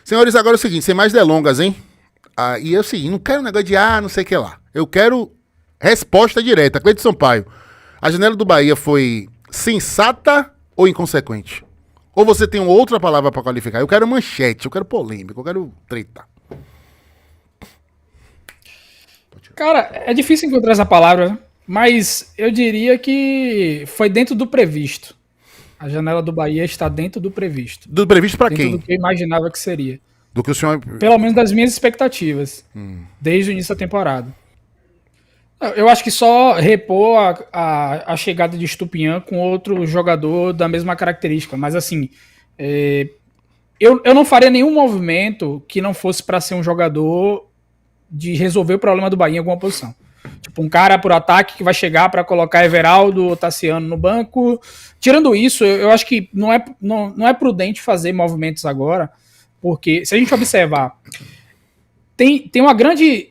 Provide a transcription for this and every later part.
Senhores, agora é o seguinte, sem mais delongas, hein? E é o seguinte, não quero negócio de não sei o que lá. Eu quero resposta direta. Cleiton Sampaio, a janela do Bahia foi sensata ou inconsequente? Ou você tem outra palavra pra qualificar? Eu quero manchete, eu quero polêmica, eu quero treta. Cara, é difícil encontrar essa palavra, mas eu diria que foi dentro do previsto. A janela do Bahia está dentro do previsto. Do previsto pra dentro quem? Do que eu imaginava que seria. Do que o senhor... Pelo menos das minhas expectativas. Desde o início da temporada. Eu acho que só repor a chegada de Estupiñán com outro jogador da mesma característica. Mas assim, eu não faria nenhum movimento que não fosse para ser um jogador de resolver o problema do Bahia em alguma posição. Tipo, um cara por ataque que vai chegar para colocar Everaldo ou Tassiano no banco. Tirando isso, eu acho que não é prudente fazer movimentos agora, porque se a gente observar, tem uma grande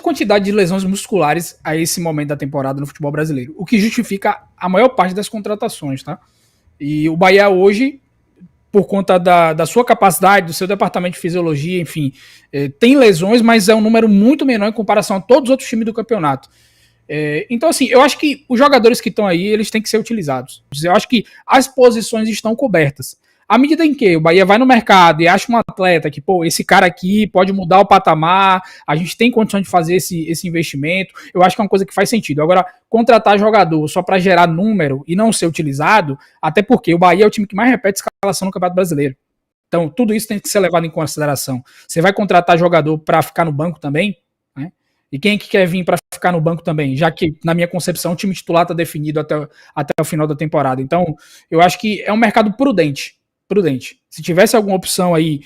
quantidade de lesões musculares a esse momento da temporada no futebol brasileiro, o que justifica a maior parte das contratações, tá? E o Bahia hoje, por conta da sua capacidade, do seu departamento de fisiologia, enfim, tem lesões, mas é um número muito menor em comparação a todos os outros times do campeonato. Então, assim, eu acho que os jogadores que estão aí, eles têm que ser utilizados. Eu acho que as posições estão cobertas. À medida em que o Bahia vai no mercado e acha um atleta que, esse cara aqui pode mudar o patamar, a gente tem condição de fazer esse investimento, eu acho que é uma coisa que faz sentido. Agora, contratar jogador só para gerar número e não ser utilizado, até porque o Bahia é o time que mais repete escalação no Campeonato Brasileiro. Então, tudo isso tem que ser levado em consideração. Você vai contratar jogador para ficar no banco também, né? E quem é que quer vir para ficar no banco também? Já que, na minha concepção, o time titular está definido até o final da temporada. Então, eu acho que é um mercado prudente. Se tivesse alguma opção aí,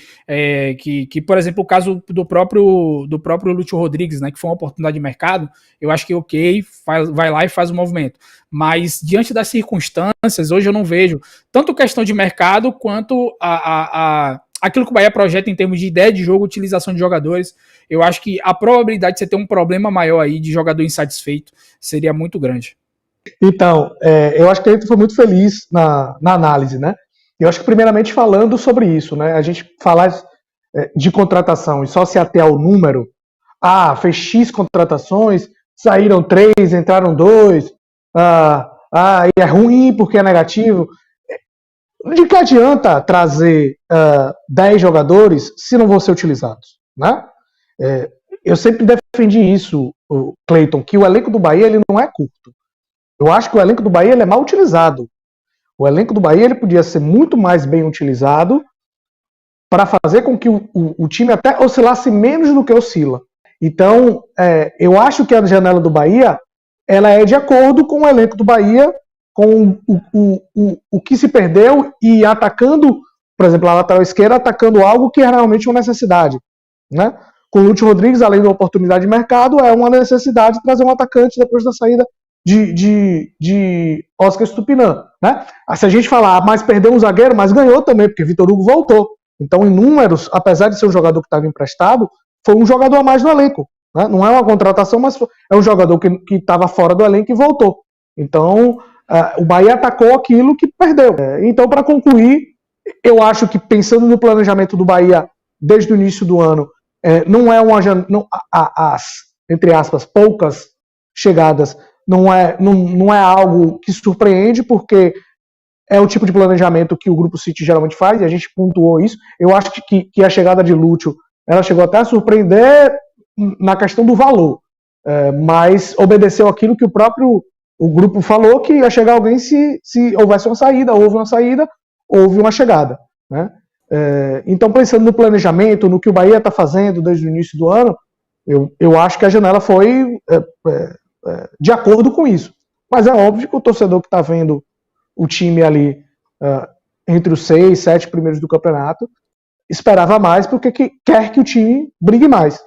que por exemplo, o caso do próprio Lúcio Rodrigues, né, que foi uma oportunidade de mercado, eu acho que vai lá e faz o movimento. Mas, diante das circunstâncias, hoje eu não vejo tanto questão de mercado, quanto aquilo que o Bahia projeta em termos de ideia de jogo, utilização de jogadores. Eu acho que a probabilidade de você ter um problema maior aí de jogador insatisfeito seria muito grande. Então, eu acho que ele foi muito feliz na análise, né? Eu acho que, primeiramente, falando sobre isso, né? A gente falar de contratação e só se ater ao número, fez X contratações, saíram 3, entraram 2, e é ruim porque é negativo. De que adianta trazer 10 jogadores se não vão ser utilizados, né? Eu sempre defendi isso, Cleiton, que o elenco do Bahia ele não é curto. Eu acho que o elenco do Bahia ele é mal utilizado. O elenco do Bahia ele podia ser muito mais bem utilizado para fazer com que o time até oscilasse menos do que oscila. Então, eu acho que a janela do Bahia ela é de acordo com o elenco do Bahia, com o que se perdeu e atacando, por exemplo, a lateral esquerda, atacando algo que é realmente uma necessidade, né? Com o Lúcio Rodrigues, além da oportunidade de mercado, é uma necessidade de trazer um atacante depois da saída de Oscar Estupiñán, né? Se a gente falar, mas perdeu um zagueiro, mas ganhou também, porque Vitor Hugo voltou. Então, em números, apesar de ser um jogador que estava emprestado, foi um jogador a mais no elenco, né? Não é uma contratação, mas é um jogador que estava fora do elenco e voltou. Então, o Bahia atacou aquilo que perdeu. Então, para concluir, eu acho que, pensando no planejamento do Bahia desde o início do ano, não é as, entre aspas, poucas chegadas, não é algo que surpreende, porque é o tipo de planejamento que o Grupo City geralmente faz, e a gente pontuou isso. Eu acho que a chegada de Lúcio, ela chegou até a surpreender na questão do valor, mas obedeceu aquilo que o grupo falou, que ia chegar alguém se houvesse uma saída, houve uma chegada, né? Então, pensando no planejamento, no que o Bahia está fazendo desde o início do ano, eu acho que a janela foi de acordo com isso. Mas é óbvio que o torcedor que está vendo o time ali entre os 6, 7 primeiros do campeonato esperava mais, porque quer que o time brigue mais,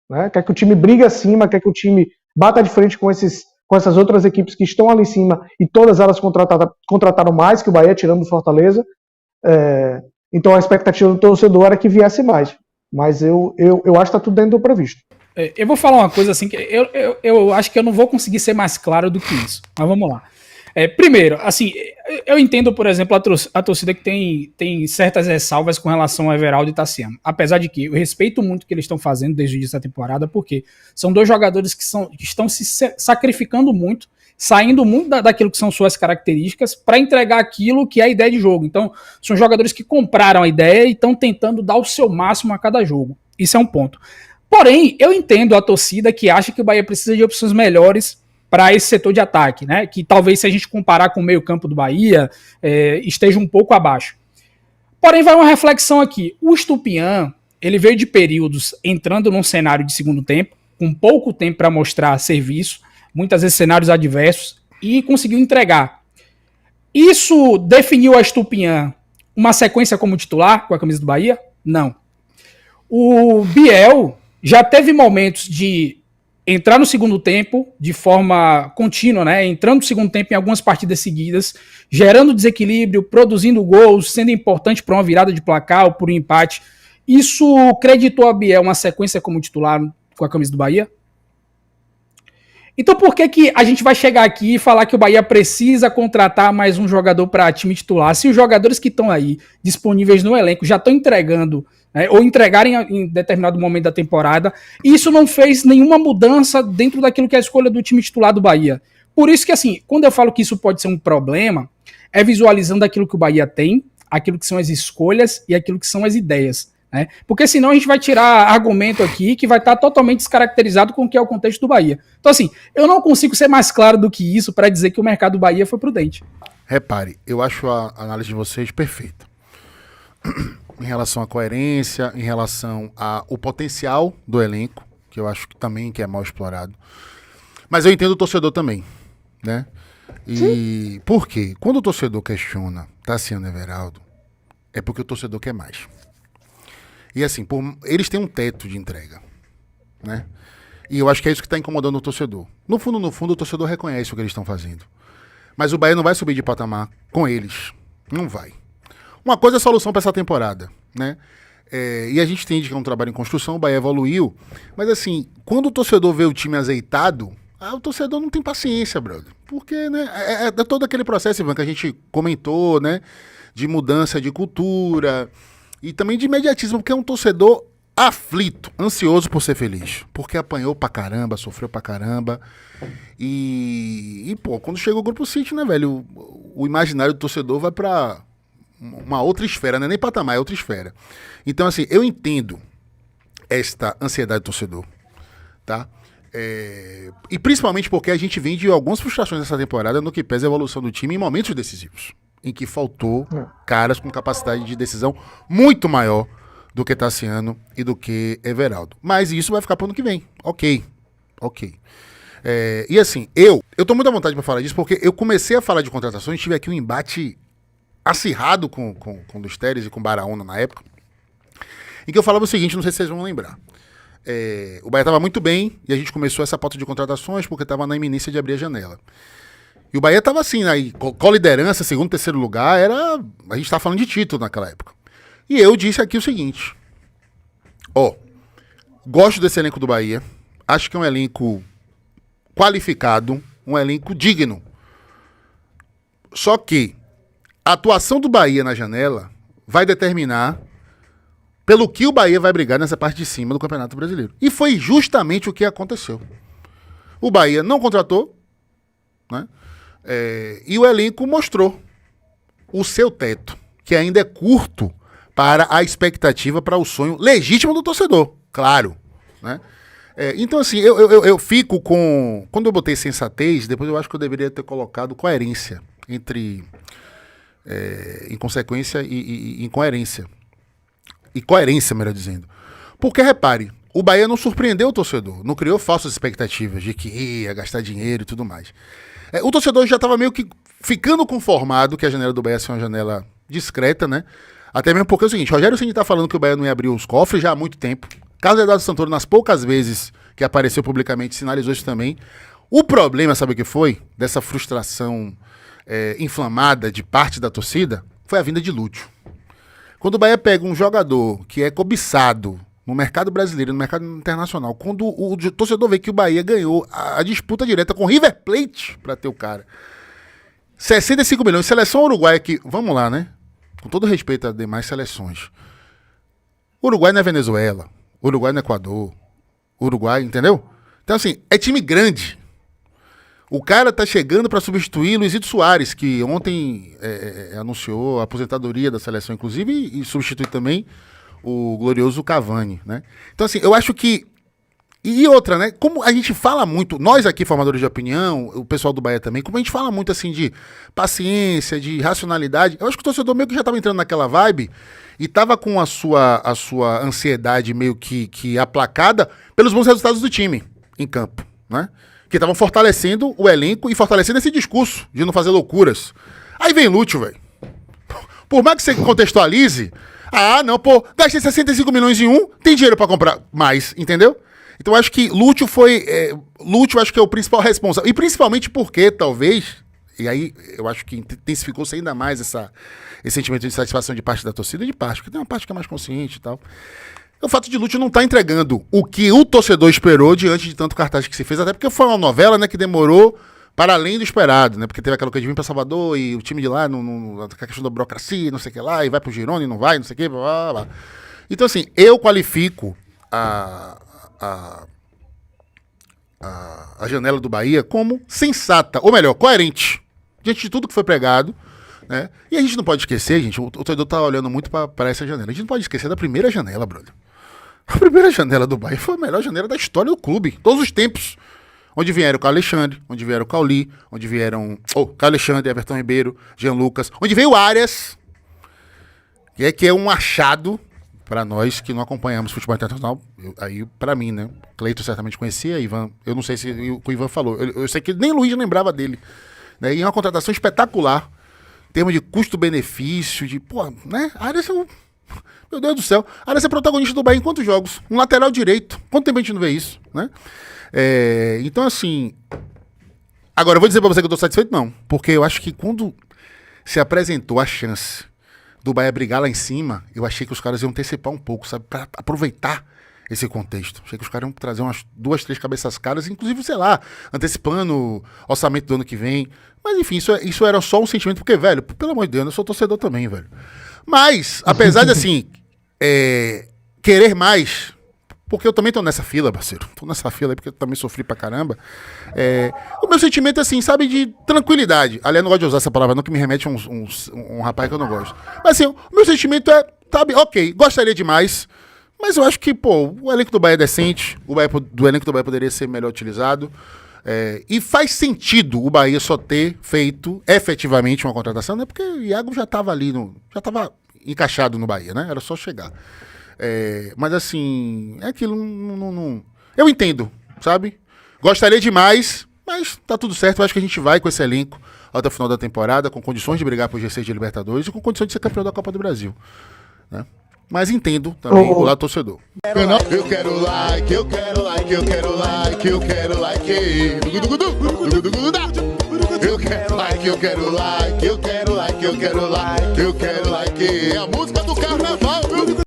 né? Quer que o time brigue acima, quer que o time bata de frente com essas outras equipes que estão ali em cima, e todas elas contrataram mais que o Bahia, tirando o Fortaleza. Então a expectativa do torcedor era que viesse mais. Mas eu acho que está tudo dentro do previsto. Eu vou falar uma coisa assim, que eu acho que eu não vou conseguir ser mais claro do que isso. Mas vamos lá. Primeiro, assim, eu entendo, por exemplo, a torcida que tem certas ressalvas com relação ao Everaldo e Tassiano. Apesar de que eu respeito muito o que eles estão fazendo desde o início da temporada, porque são dois jogadores que estão se sacrificando muito, saindo muito daquilo que são suas características para entregar aquilo que é a ideia de jogo. Então, são jogadores que compraram a ideia e estão tentando dar o seu máximo a cada jogo. Isso é um ponto. Porém, eu entendo a torcida que acha que o Bahia precisa de opções melhores para esse setor de ataque, né? Que talvez, se a gente comparar com o meio-campo do Bahia, esteja um pouco abaixo. Porém, vai uma reflexão aqui. O Estupiñán, ele veio de períodos entrando num cenário de segundo tempo, com pouco tempo para mostrar serviço, muitas vezes cenários adversos, e conseguiu entregar. Isso definiu a Estupiñán uma sequência como titular com a camisa do Bahia? Não. O Biel já teve momentos de entrar no segundo tempo de forma contínua, né? Entrando no segundo tempo em algumas partidas seguidas, gerando desequilíbrio, produzindo gols, sendo importante para uma virada de placar ou por um empate. Isso creditou a Biel uma sequência como titular com a camisa do Bahia? Então por que a gente vai chegar aqui e falar que o Bahia precisa contratar mais um jogador para time titular, se os jogadores que estão aí disponíveis no elenco já estão entregando, né, ou entregarem em determinado momento da temporada, e isso não fez nenhuma mudança dentro daquilo que é a escolha do time titular do Bahia. Por isso que, assim, quando eu falo que isso pode ser um problema, é visualizando aquilo que o Bahia tem, aquilo que são as escolhas e aquilo que são as ideias. Né? Porque senão a gente vai tirar argumento aqui que vai estar totalmente descaracterizado com o que é o contexto do Bahia. Então, assim, eu não consigo ser mais claro do que isso para dizer que o mercado do Bahia foi prudente. Repare, eu acho a análise de vocês perfeita. Em relação à coerência, em relação ao potencial do elenco, que eu acho que também que é mal explorado. Mas eu entendo o torcedor também, né? E por quê? Quando o torcedor questiona Tassiano e Everaldo, é porque o torcedor quer mais. E assim, eles têm um teto de entrega, né? E eu acho que é isso que está incomodando o torcedor. No fundo, o torcedor reconhece o que eles estão fazendo. Mas o Bahia não vai subir de patamar com eles. Não vai. Uma coisa é a solução para essa temporada, né? E a gente entende que é um trabalho em construção, o Bahia evoluiu. Mas assim, quando o torcedor vê o time azeitado, o torcedor não tem paciência, brother. Porque, né, é todo aquele processo, Ivan, que a gente comentou, né? De mudança de cultura e também de imediatismo, porque é um torcedor aflito, ansioso por ser feliz. Porque apanhou pra caramba, sofreu pra caramba. E pô, quando chega o Grupo City, né, velho? O imaginário do torcedor vai pra uma outra esfera, né? Nem patamar, é outra esfera. Então, assim, eu entendo esta ansiedade do torcedor, tá? E principalmente porque a gente vem de algumas frustrações nessa temporada no que pesa a evolução do time em momentos decisivos, em que faltou caras com capacidade de decisão muito maior do que Tassiano e do que Everaldo. Mas isso vai ficar pro ano que vem. Ok. E assim, eu tô muito à vontade para falar disso, porque eu comecei a falar de contratações, tive aqui um embate acirrado com o dos Teres e com o Baraúna na época, em que eu falava o seguinte, não sei se vocês vão lembrar. O Bahia estava muito bem e a gente começou essa pauta de contratações porque estava na iminência de abrir a janela. E o Bahia estava assim, aí, com liderança, segundo, terceiro lugar, a gente estava falando de título naquela época. E eu disse aqui o seguinte, gosto desse elenco do Bahia, acho que é um elenco qualificado, um elenco digno. Só que a atuação do Bahia na janela vai determinar pelo que o Bahia vai brigar nessa parte de cima do Campeonato Brasileiro. E foi justamente o que aconteceu. O Bahia não contratou, né? E o elenco mostrou o seu teto, que ainda é curto para a expectativa, para o sonho legítimo do torcedor, claro, né? Então, assim, eu fico com... Quando eu botei sensatez, depois eu acho que eu deveria ter colocado coerência entre inconsequência e incoerência. E coerência, melhor dizendo. Porque, repare, o Bahia não surpreendeu o torcedor, não criou falsas expectativas de que ia gastar dinheiro e tudo mais. O torcedor já estava meio que ficando conformado que a janela do Bahia ia ser uma janela discreta, né? Até mesmo porque é o seguinte, Rogério Ceni tá falando que o Bahia não ia abrir os cofres já há muito tempo. Carlos Eduardo Santoro, nas poucas vezes que apareceu publicamente, sinalizou isso também. O problema, sabe o que foi? Dessa frustração inflamada de parte da torcida, foi a vinda de Lúcio. Quando o Bahia pega um jogador que é cobiçado no mercado brasileiro, no mercado internacional, quando o torcedor vê que o Bahia ganhou a disputa direta com o River Plate pra ter o cara. 65 milhões, seleção uruguaia que, vamos lá, né? Com todo respeito às demais seleções. Uruguai não é Venezuela, Uruguai não é Equador, Uruguai, entendeu? Então assim, é time grande. O cara tá chegando para substituir Luizito Soares, que ontem anunciou a aposentadoria da seleção, inclusive, e substitui também o glorioso Cavani, né? Então, assim, eu acho que... E outra, né? Como a gente fala muito, nós aqui, formadores de opinião, o pessoal do Bahia também, como a gente fala muito, assim, de paciência, de racionalidade, eu acho que o torcedor meio que já tava entrando naquela vibe e tava com a sua ansiedade meio que aplacada pelos bons resultados do time em campo, né? Que estavam fortalecendo o elenco e fortalecendo esse discurso de não fazer loucuras. Aí vem Lúcio, velho. Por mais que você contextualize, não, pô, gastei 65 milhões em tem dinheiro pra comprar mais, entendeu? Então eu acho que Lúcio acho que é o principal responsável. E principalmente porque, talvez, e aí eu acho que intensificou-se ainda mais esse sentimento de satisfação de parte da torcida, porque tem uma parte que é mais consciente e tal. O fato de Lúcio não estar entregando o que o torcedor esperou diante de tanto cartaz que se fez, até porque foi uma novela, né, que demorou para além do esperado, né, porque teve aquela coisa de vir para Salvador e o time de lá, a questão da burocracia, não sei o que lá, e vai pro Girona e não vai, não sei o que, blá, blá, blá. Então, assim, eu qualifico a janela do Bahia como sensata, ou melhor, coerente, diante de tudo que foi pregado, né, e a gente não pode esquecer, gente, o torcedor tá olhando muito para essa janela, a gente não pode esquecer da primeira janela, brother. A primeira janela do Bahia foi a melhor janela da história do clube, todos os tempos. Onde vieram o Carlos Alexandre, onde vieram o Cauli, onde vieram Carlos Alexandre, Everton Ribeiro, Jean Lucas, onde veio o Arias, que é um achado para nós que não acompanhamos futebol internacional. Aí, para mim, né? Cleiton certamente conhecia, Ivan, eu não sei se o Ivan falou, eu sei que nem Luiz lembrava dele. Né? E é uma contratação espetacular, em termos de custo-benefício, né? Arias é meu Deus do céu. Arias é protagonista do Bahia em quantos jogos? Um lateral direito. Quanto tempo a gente não vê isso, né? Então, assim... Agora, eu vou dizer pra você que eu tô satisfeito, não. Porque eu acho que quando se apresentou a chance do Bahia brigar lá em cima, eu achei que os caras iam antecipar um pouco, sabe? Pra aproveitar esse contexto. Achei que os caras iam trazer umas 2, 3 cabeças caras, inclusive, sei lá, antecipando o orçamento do ano que vem. Mas, enfim, isso era só um sentimento, porque, velho, pelo amor de Deus, eu sou torcedor também, velho. Mas, apesar de, assim, querer mais, porque eu também tô nessa fila, parceiro, tô nessa fila aí porque eu também sofri pra caramba, o meu sentimento é, assim, sabe, de tranquilidade. Aliás, eu não gosto de usar essa palavra não, que me remete a um rapaz que eu não gosto. Mas, assim, o meu sentimento é, sabe, ok, gostaria de mais, mas eu acho que, pô, o elenco do Bahia é decente, o elenco do Bahia poderia ser melhor utilizado. E faz sentido o Bahia só ter feito efetivamente uma contratação, né? Porque o Iago já estava ali, já estava encaixado no Bahia, né? Era só chegar. Mas assim, é aquilo, não... Eu entendo, sabe? Gostaria demais, mas tá tudo certo. Eu acho que a gente vai com esse elenco até o final da temporada, com condições de brigar por G6 de Libertadores e com condições de ser campeão da Copa do Brasil, né? Mas entendo também o lado torcedor. Eu quero like, eu quero like, eu quero like, eu quero like. Eu quero like, eu quero like, eu quero like, eu quero like, eu quero like. É a música do carnaval, viu?